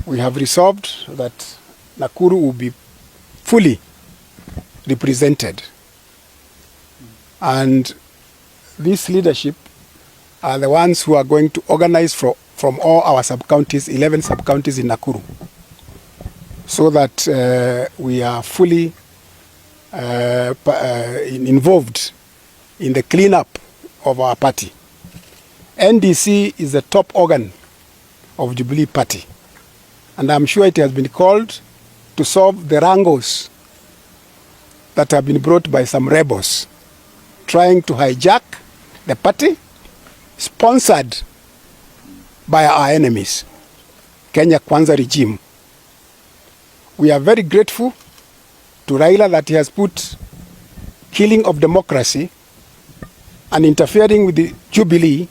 we have resolved that Nakuru will be fully represented. And this leadership are the ones who are going to organize from all our sub-counties, 11 sub-counties in Nakuru, so that we are fully involved in the cleanup of our party. NDC is the top organ of Jubilee Party, and I'm sure it has been called to solve the wrangles that have been brought by some rebels trying to hijack the party, sponsored by our enemies, Kenya Kwanza regime. We are very grateful to Raila that he has put killing of democracy and interfering with the Jubilee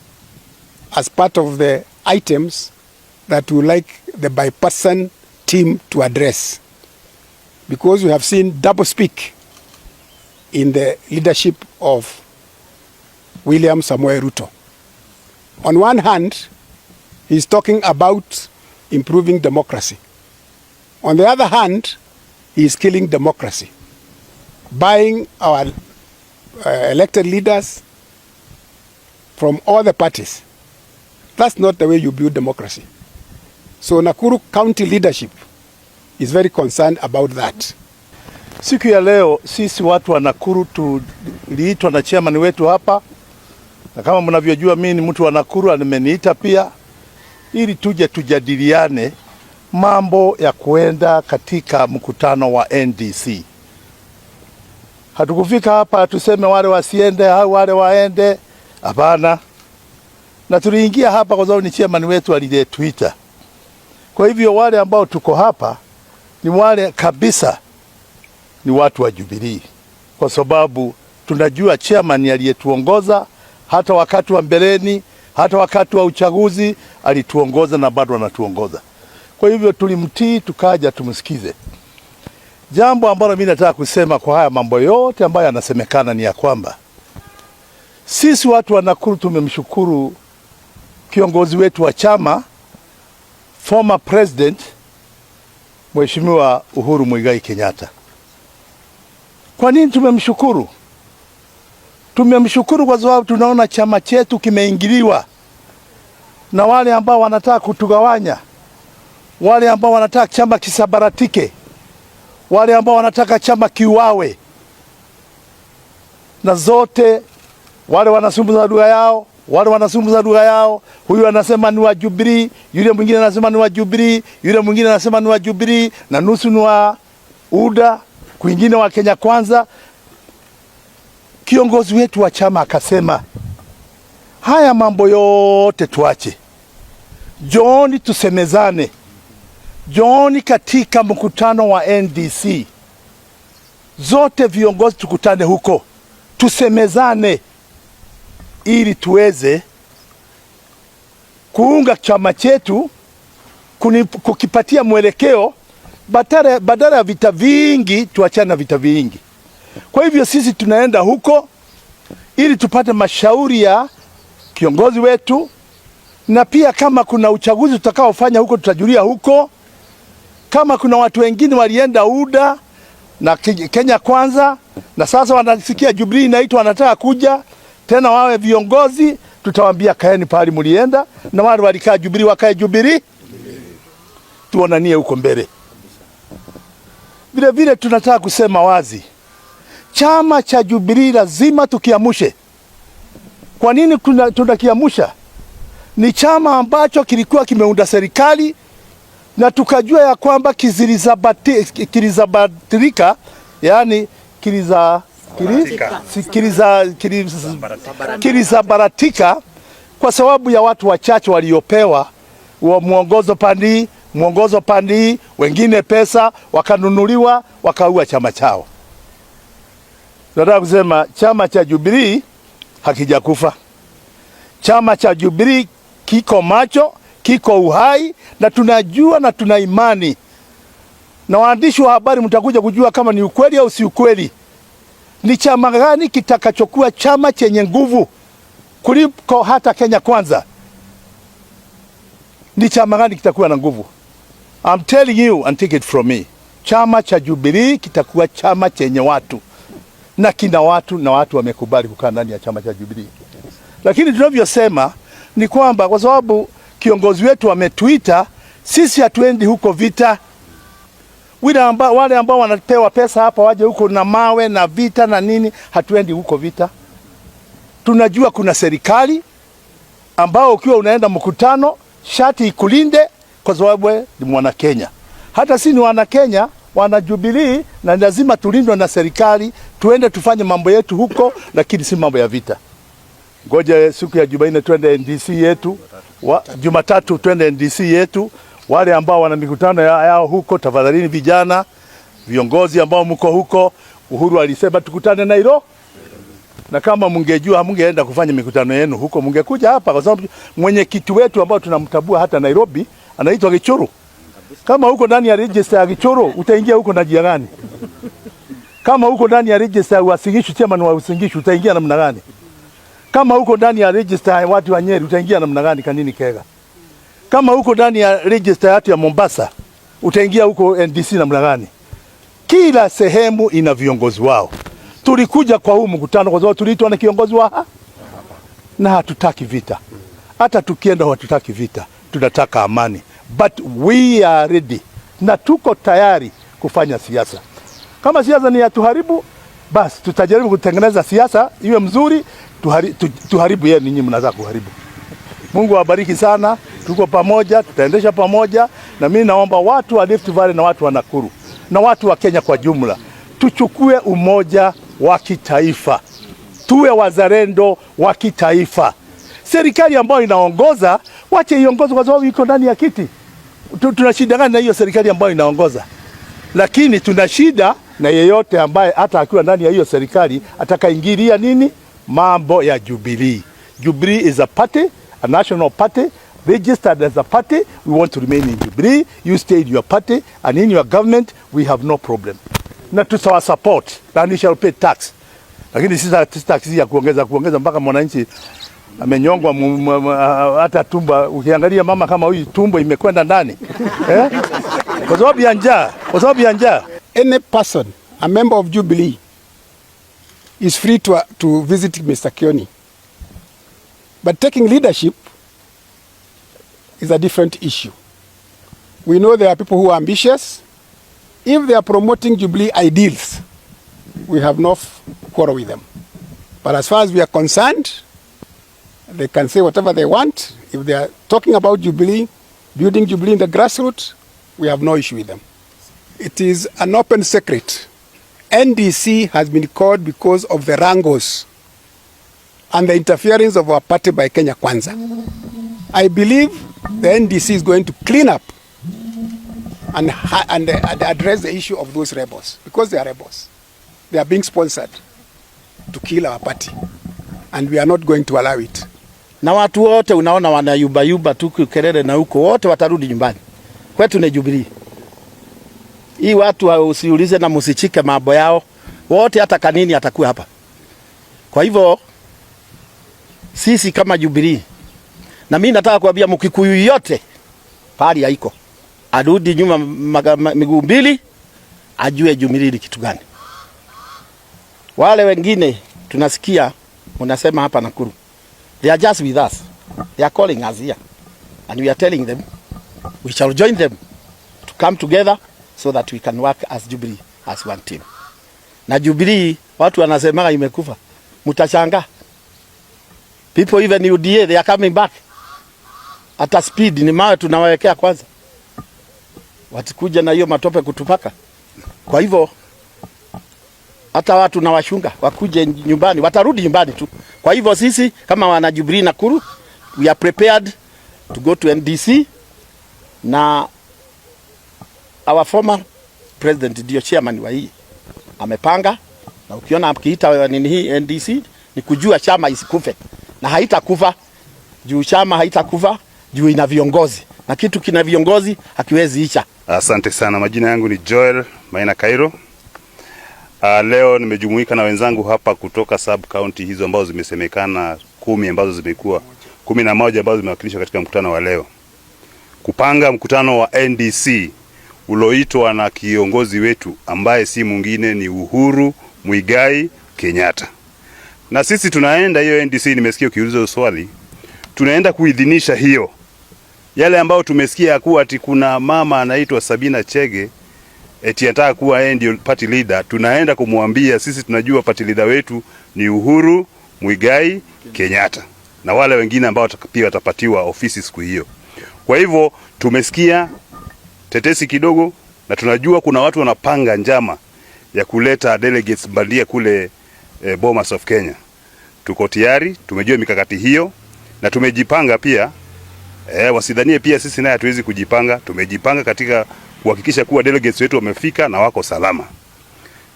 as part of the items that we would like the bipartisan team to address. Because we have seen doublespeak in the leadership of William Samoei Ruto. On one hand, he's talking about improving democracy. On the other hand, he is killing democracy, buying our elected leaders from all the parties. That's not the way you build democracy. So Nakuru County leadership is very concerned about that. Siku ya leo sisi watu wa Nakuru tuliitwa na chairman wetu hapa, na kama mnavyojua mimi ni mtu wa Nakuru, ameniita pia ili tuje tujadiliane mambo ya kuenda katika mkutano wa NDC. Hatukufika hapa tuseme wale wasiende au wale waende, hapana. Na tuliingia hapa kwa sababu ni chairman wetu aliyetuita. Kwa hivyo wale ambao tuko hapa ni wale kabisa ni watu wa Jubilee, kwa sababu tunajua chairman aliyetuongoza hata wakati wa mbeleni, hata wakati wa uchaguzi alituongoza na bado anatuongoza. Kwa hivyo tulimtii, tukaja tumsikize. Jambo ambalo mimi nataka kusema kwa haya mambo yote ambayo yanasemekana ni ya kwamba sisi watu wa Nakuru tumemshukuru kiongozi wetu wa chama, former president Mheshimiwa Uhuru Muigai Kenyatta. Kwa nini tumemshukuru? Tumemshukuru kwa sababu tunaona chama chetu kimeingiliwa na wale ambao wanataka kutugawanya, wale ambao wanataka chama kisabaratike, wale ambao wanataka chama kiuawe, na zote wale wanasumbuza lugha yao, wale wanasumbuza lugha yao. Huyu anasema ni wa Jubilee, yule mwingine anasema ni wa Jubilee, yule mwingine anasema ni wa Jubilee, na nusu ni wa UDA, kwingine wa Kenya Kwanza. Kiongozi wetu wa chama akasema haya mambo yote tuache, jooni tusemezane, jooni katika mkutano wa NDC, zote viongozi tukutane huko, tusemezane ili tuweze kuunga chama chetu, kukipatia mwelekeo, badala ya vita vingi, tuachane vita vingi. Kwa hivyo sisi tunaenda huko ili tupate mashauri ya kiongozi wetu, na pia kama kuna uchaguzi tutakaofanya huko tutajulia huko. Kama kuna watu wengine walienda UDA na Kenya Kwanza na sasa wanasikia Jubilee inaitwa wanataka kuja tena wawe viongozi, tutawaambia kaeni pale mlienda, na wale walikaa Jubilee wakae Jubilee, tuonanie huko mbele. Vile vile tunataka kusema wazi, chama cha Jubilee lazima tukiamushe. Kwa nini tunakiamusha? Ni chama ambacho kilikuwa kimeunda serikali na tukajua ya kwamba kilizabatirika, yani kilizabaratika kwa sababu ya watu wachache waliopewa wa mwongozo pandi, wengine pesa, wakanunuliwa, wakaua chama chao. Nataka kusema chama cha Jubilee hakijakufa. Chama cha Jubilee kiko macho, kiko uhai, na tunajua na tuna imani. Na waandishi wa habari mtakuja kujua kama ni ukweli au si ukweli. Ni chama gani kitakachokuwa chama chenye nguvu kuliko hata Kenya Kwanza? Ni chama gani kitakuwa na nguvu? I'm telling you and take it from me. Chama cha Jubilee kitakuwa chama chenye watu. Na kina watu na watu wamekubali kukaa ndani ya chama cha Jubilee. Lakini tunavyosema ni kwamba kwa sababu kiongozi wetu ametuita, sisi hatuendi huko vita. Wale ambao wanapewa pesa hapa waje huko na mawe na vita na nini, hatuendi huko vita. Tunajua kuna serikali ambao ukiwa unaenda mkutano shati ikulinde kwa sababu ni mwana Kenya. Hata sisi ni wana Kenya, wana Jubilee, na lazima tulindwe na serikali, tuende tufanye mambo yetu huko, lakini si mambo ya vita. Ngoja siku ya Jumanne twende NDC yetu, Jumatatu twende NDC yetu. Wale ambao wana mikutano yao huko, tafadhalini vijana, viongozi ambao mko huko, Uhuru alisema tukutane Nairobi. Na kama mungejua mungeenda kufanya mikutano yenu huko, mungekuja hapa, kwa sababu mwenyekiti wetu ambao tunamtabua hata Nairobi anaitwa Gichuru. Kama huko ndani ya register ya Gichuru, utaingia huko na jia gani? Kama huko ndani ya register ya Uasingishu, chairman wa Uasingishu, utaingia namna gani? Kama huko ndani ya register ya watu wa Nyeri, utaingia namna gani Kanini Kega? Kama huko ndani ya register ya Mombasa, utaingia huko NDC namna gani? Kila sehemu ina viongozi wao. Tulikuja kwa huu mkutano kwa sababu tuliitwa na kiongozi wa na hatutaki vita. Hata tukienda hatutaki vita, tunataka amani. But we are ready. Na tuko tayari kufanya siasa. Kama siasa ni ya tuharibu, basi tutajaribu kutengeneza siasa iwe mzuri, tuharibu yeye ninyi mnaweza kuharibu. Mungu awabariki sana. Tuko pamoja, tutaendesha pamoja, na mimi naomba watu wa Rift Valley na watu wa Nakuru na watu wa Kenya kwa jumla, tuchukue umoja wa kitaifa. Tuwe wazalendo wa kitaifa. Serikali ambayo inaongoza, wache iongoze kwa sababu iko ndani ya kiti. Tuna shida gani na hiyo serikali ambayo inaongoza? Lakini tuna shida na yeyote ambaye hata akiwa ndani ya hiyo serikali atakaingilia nini mambo ya Jubilee. Jubilee is a party, a national party, registered as a party. We want to remain in Jubilee. You stay in your party and in your government, we have no problem. Na tutawa support, and we shall pay tax. Lakini sisi tax ya kuongeza mpaka mwananchi amenyongwa hata tumbo. Ukiangalia mama kama huyu tumbo imekwenda ndani. Kwa sababu ya njaa. Any person, a member of Jubilee, is free to visit Mr. Kioni. But taking leadership is a different issue. We know there are people who are ambitious. If they are promoting Jubilee ideals, we have no quarrel with them. But as far as we are concerned, they can say whatever they want. If they are talking about Jubilee, building Jubilee in the grassroots, we have no issue with them. It is an open secret. NDC has been called because of the wrangles and the interference of our party by Kenya Kwanza. I believe the NDC is going to clean up and address the issue of those rebels, because they are rebels. They are being sponsored to kill our party, and we are not going to allow it. Na watu wote unaona wanayuba tu kelele na huko, wote watarudi nyumbani. Kwetu ni Jubilee. Hii watu usiulize na musichike mambo yao. Wote hata Kanini atakuwa hapa. Kwa hivyo sisi kama Jubilee, na mimi nataka kuambia Mkikuyu yote pali haiko, arudi nyuma miguu mbili, ajue Jubilee ni kitu gani. Wale wengine tunasikia unasema hapa Nakuru, they are just with us. They are calling us here and we are telling them we shall join them to come together so that we can work as Jubilee, as one team. Na Jubilee watu wanasema imekufa. Mtashanga. People even UDA, they are coming back. At speed ni mawe tunawawekea kwanza. Watikuja na hiyo matope kutupaka. Kwa hivyo hata watu na washunga wakuje nyumbani, watarudi nyumbani tu. Kwa hivyo sisi kama wana Jubilee Nakuru, we are prepared to go to NDC, na our former president ndio chairman wa hii amepanga, na ukiona akiita nini hii NDC ni kujua chama isikufe, na haitakufa juu chama haitakufa juu ina viongozi, na kitu kina viongozi hakiwezi isha. Asante sana. Majina yangu ni Joel Maina Cairo. Leo nimejumuika na wenzangu hapa kutoka sub county hizo ambazo zimesemekana 10 ambazo zimekuwa 11 ambazo zimewakilishwa katika mkutano wa leo. kupanga mkutano wa NDC uloitwa na kiongozi wetu ambaye si mwingine ni Uhuru Muigai Kenyatta. Na sisi tunaenda hiyo NDC, nimesikia ukiuliza swali, tunaenda kuidhinisha hiyo yale ambao tumesikia kuwa ati kuna mama anaitwa Sabina Chege eti anataka kuwa yeye ndio party leader. Tunaenda kumwambia sisi tunajua party leader wetu ni Uhuru Muigai Kenyatta na wale wengine ambao pia watapatiwa ofisi siku hiyo. Kwa hivyo tumesikia tetesi kidogo, na tunajua kuna watu wanapanga njama ya kuleta delegates bandia kule Bomas of Kenya. Tuko tayari, tumejua mikakati hiyo na tumejipanga pia. Wasidhanie pia sisi naye hatuwezi kujipanga. Tumejipanga katika kuhakikisha kuwa delegates wetu wamefika na wako salama.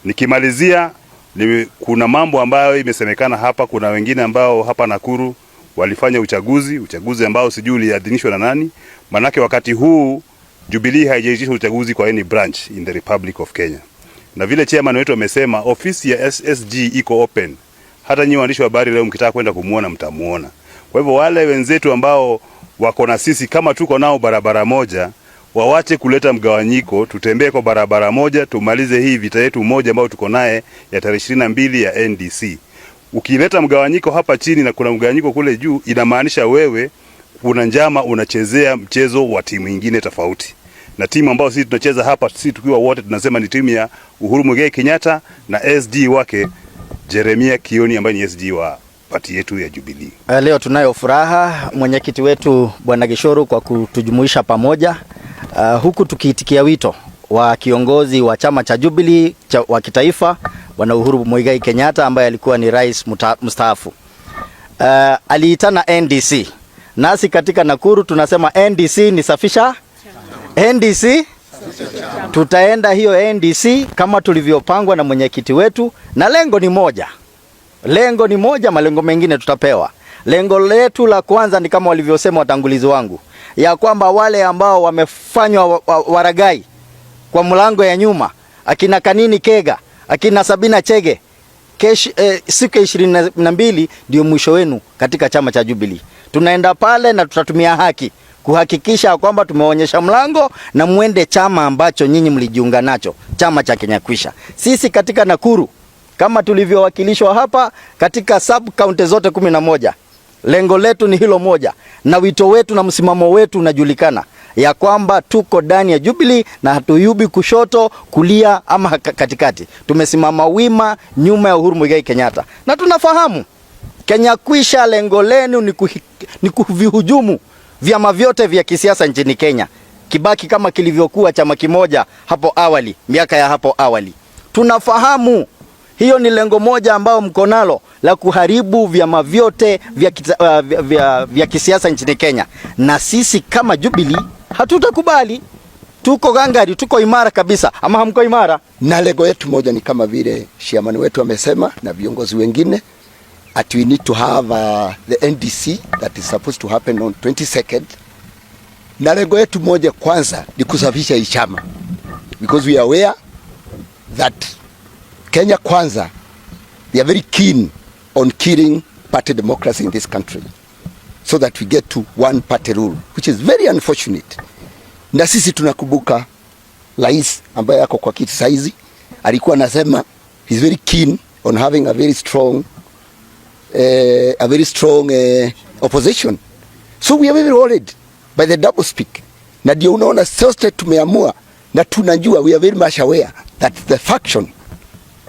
Nikimalizia, kuna mambo ambayo imesemekana hapa. Kuna wengine ambao hapa Nakuru walifanya uchaguzi ambao sijui uliadhinishwa na nani. Manake wakati huu Jubilee haijaitisha uchaguzi kwa any branch in the Republic of Kenya. Na vile chairman wetu amesema ofisi ya SSG iko open. Hata nyinyi waandishi wa habari leo mkitaka kwenda kumuona mtamuona. Kwa hivyo wale wenzetu ambao wako na sisi kama tuko nao barabara moja, wawache kuleta mgawanyiko, tutembee kwa barabara moja, tumalize hii vita yetu moja ambayo tuko naye ya tarehe 22 ya NDC. Ukileta mgawanyiko hapa chini na kuna mgawanyiko kule juu, inamaanisha wewe kuna njama unachezea mchezo wa timu nyingine tofauti. Na timu ambayo sisi tunacheza hapa, sisi tukiwa wote tunasema ni timu ya Uhuru Muigai Kenyatta na SG wake Jeremia Kioni ambaye ni SG wa pati yetu ya Jubilee. Leo tunayo furaha mwenyekiti wetu Bwana Gishuru kwa kutujumuisha pamoja, huku tukiitikia wito wa kiongozi wa chama cha Jubilee wa kitaifa Bwana Uhuru Muigai Kenyatta ambaye alikuwa ni rais mstaafu. Aliitana NDC. Nasi katika Nakuru tunasema NDC ni safisha NDC. Tutaenda hiyo NDC kama tulivyopangwa na mwenyekiti wetu, na lengo ni moja. Malengo mengine tutapewa. Lengo letu la kwanza ni kama walivyosema watangulizi wangu, ya kwamba wale ambao wamefanywa waragai kwa mlango ya nyuma, akina Kanini Kega, akina Sabina Chege, siku 22 ndio mwisho wenu katika chama cha Jubilee. Tunaenda pale na tutatumia haki kuhakikisha kwamba tumeonyesha mlango na muende chama ambacho nyinyi mlijiunga nacho, chama cha Kenya Kwisha. Sisi katika Nakuru kama tulivyowakilishwa hapa katika sub county zote 11, lengo letu ni hilo moja, na wito wetu na msimamo wetu unajulikana ya kwamba tuko ndani ya Jubilee na hatuyubi kushoto, kulia ama katikati. Tumesimama wima nyuma ya Uhuru Muigai Kenyatta. Na tunafahamu Kenya Kwisha lengo lenu ni kuvihujumu vyama vyote vya kisiasa nchini Kenya. Kibaki kama kilivyokuwa chama kimoja hapo awali, miaka ya hapo awali. Tunafahamu hiyo ni lengo moja ambao mko nalo la kuharibu vyama vyote vya kisiasa nchini Kenya. Na sisi kama Jubilee hatutakubali. Tuko gangari, tuko imara kabisa. Ama hamko imara? Na lengo yetu moja ni kama vile chairman wetu amesema na viongozi wengine, at we need to have the NDC that is supposed to happen on 22nd. Na lengo yetu moja kwanza ni kusafisha hii chama, because we are aware that Kenya Kwanza, they are very keen on killing party democracy in this country so that we get to one party rule, which is very unfortunate. Na sisi tunakumbuka rais ambaye yako kwa kiti saizi alikuwa anasema he's very keen on having a very strong opposition. So we are very worried by the double speak. Na ndio unaona sote tumeamua na tunajua, we are very much aware that the faction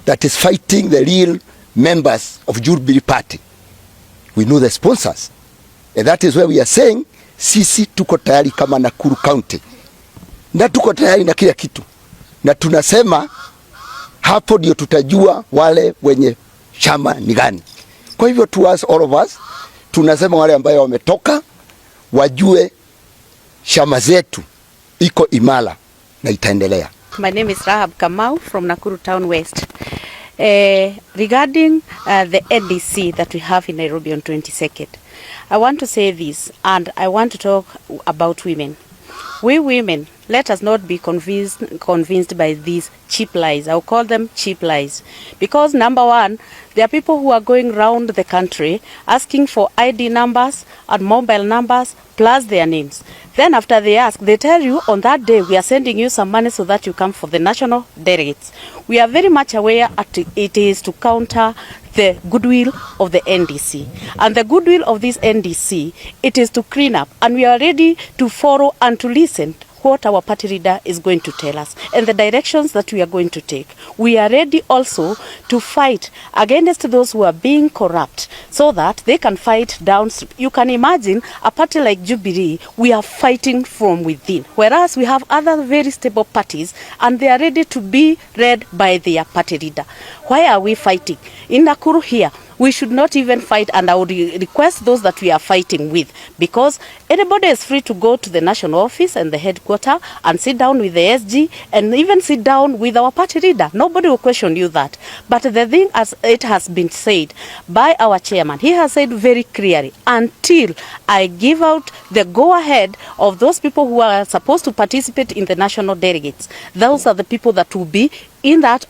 that is fighting the real members of Jubilee Party, we know the sponsors, and that is where we are saying sisi tuko tayari kama Nakuru County, na tuko tayari na kila kitu, na tunasema hapo ndio tutajua wale wenye chama ni gani. Kwa hivyo to us, all of us, tunasema wale ambao wametoka wajue chama zetu iko imara na itaendelea. My name is Rahab Kamau from Nakuru Town West. Regarding the NDC that we have in Nairobi on 22nd, I want to say this, and I want to talk about women. We women, let us not be convinced by these cheap lies. I'll call them cheap lies. Because number one, there are people who are going around the country asking for ID numbers and mobile numbers plus their names. Then after they ask, they tell you on that day we are sending you some money so that you come for the national delegates. We are very much aware that it is to counter the goodwill of the NDC. And the goodwill of this NDC, it is to clean up. And we are ready to follow and to listen what our party leader is going to tell us and the directions that we are going to take. We are ready also to fight against those who are being corrupt so that they can fight down. You can imagine a party like Jubilee, we are fighting from within, whereas we have other very stable parties and they are ready to be led by their party leader. Why are we fighting? In Nakuru here, we should not even fight, and I would request those that we are fighting with, because anybody is free to go to the national office and the headquarters and sit down with the SG and even sit down with our party leader. Nobody will question you that. But the thing, as it has been said by our chairman, he has said very clearly, until I give out the go-ahead of those people who are supposed to participate in the national delegates, those are the people that will be in that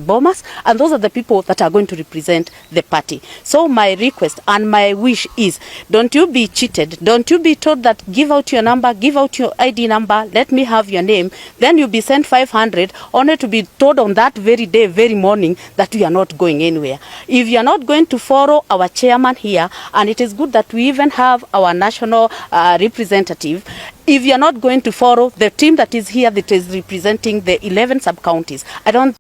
bomas, and those are the people that are going to represent the party. So my request and my wish is, don't you be cheated. Don't you be told that give out your number, give out your ID number, let me have your name. Then you'll be sent 500 only to be told on that very day, very morning, that we are not going anywhere. If you are not going to follow our chairman here, and it is good that we even have our national representative, if you are not going to follow the team that is here that is representing the 11 sub-counties, I don't